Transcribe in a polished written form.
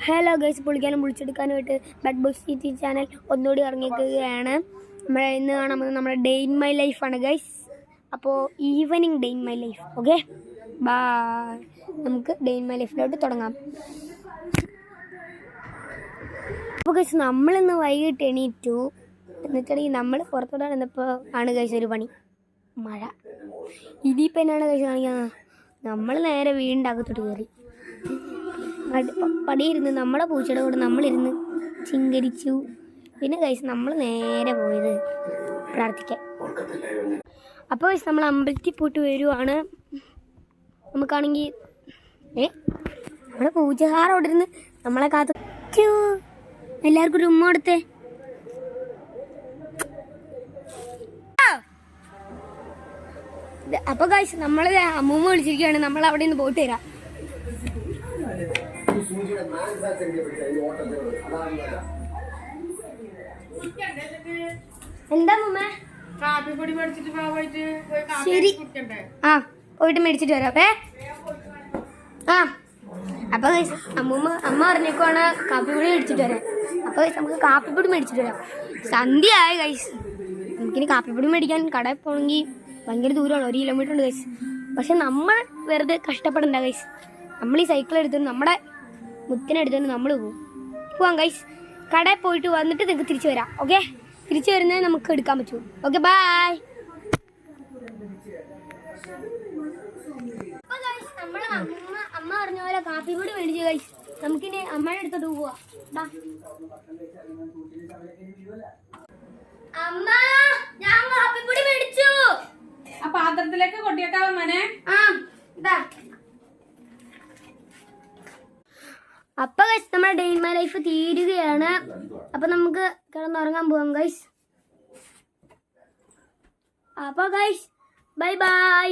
Hello guys, പൊളിക്കാനും പൊളിച്ചെടുക്കാനുമായിട്ട് bud boys T channel ഒന്നുകൂടി ഇറങ്ങിയിരിക്കുകയാണ്. നമ്മൾ ഇന്ന് കാണുന്നത് നമ്മുടെ ഡേ ഇൻ മൈ ലൈഫാണ് ഗൈസ്. അപ്പോൾ evening day in my life. Okay, bye. നമുക്ക് ഡേ ഇൻ മൈ ലൈഫിലോട്ട് തുടങ്ങാം. അപ്പോൾ ഗൈസ്, നമ്മളിന്ന് വൈകിട്ട് എണീറ്റു. എന്നിട്ടാണെങ്കിൽ നമ്മൾ പുറത്തോട്ട് വന്നപ്പോൾ ആണ് ഗൈസ് ഒരു പണി, മഴ. ഇതിപ്പോൾ എന്നാണ് ഗൈസ് കാണിക്കുന്നത്? നമ്മൾ നേരെ വീടിൻ്റെ അകത്തോട്ട് കയറി പടിയിരുന്ന് നമ്മുടെ പൂച്ചയുടെ കൂടെ നമ്മളിരുന്ന് ചിങ്കരിച്ചു. പിന്നെ ഗൈസ് നമ്മൾ നേരെ പോയത് പ്രാർത്ഥിക്കാൻ. അപ്പോൾ ഗൈസ് നമ്മൾ അമ്പലത്തിൽ പോയിട്ട് വരുവാണ്. നമുക്കാണെങ്കിൽ നമ്മുടെ പൂച്ചഹാർ അവിടെ ഇരുന്ന് നമ്മളെ കാത്തു. എല്ലാവർക്കും ഒരു ഉമ്മ കൊടുത്തേ. അപ്പോൾ ഗൈസ് നമ്മൾ അമ്മൂമ്മ വിളിച്ചിരിക്കുകയാണ്. നമ്മൾ അവിടെ നിന്ന് പോയിട്ട് വരാം. എന്താ മുമ്മ? ശരി, ആ പോയിട്ട് മേടിച്ചിട്ട് വരാം. ആ അപ്പൊ അമ്മ പറഞ്ഞേക്കുവാണ് കാപ്പിപ്പൊടി മേടിച്ചിട്ട് വരാം. അപ്പൊ നമുക്ക് കാപ്പിപ്പൊടി മേടിച്ചിട്ട് വരാം. സന്ധ്യ ആയി ഗൈസ്. നമുക്കിനി കാപ്പിപ്പൊടി മേടിക്കാൻ കടയിൽ പോകണമെങ്കിൽ ഭയങ്കര ദൂരമാണ്, 1 കിലോമീറ്റർ ഉണ്ട് ഗൈസ്. പക്ഷെ നമ്മൾ വെറുതെ കഷ്ടപ്പെടണ്ട ഗൈസ്. നമ്മൾ ഈ സൈക്കിൾ എടുത്തിട്ട് നമ്മുടെ മുത്തിനെടുത്തോണ്ട് നമ്മൾ പോവാം ഗൈസ്. കടയിൽ പോയിട്ട് വന്നിട്ട് നിങ്ങൾക്ക് തിരിച്ചു വരാം. ഓക്കെ, തിരിച്ചു വരുന്നത് നമുക്ക് എടുക്കാൻ പറ്റുമോ? Okay, bye. അമ്മ പറഞ്ഞ പോലെ കാപ്പി പൊടി മേടിച്ചു ഗൈസ്. നമുക്കിനി അമ്മയുടെ അടുത്തോട്ട് പോവാ. അമ്മ, ഞാൻ കാപ്പിപ്പൊടി മേടിച്ചു. ആ പാത്രത്തിലേക്ക് കൊട്ടിയേക്കാവോ മോനെ? ആ ഇതാ. അപ്പൊ ഗൈസ് നമ്മുടെ ഡേ ഇൻ മൈ ലൈഫ് തീരുകയാണ്. അപ്പൊ നമുക്ക് കിടന്നുറങ്ങാൻ പോവാം ഗൈസ്. അപ്പൊ ഗൈസ് ബൈ ബൈ.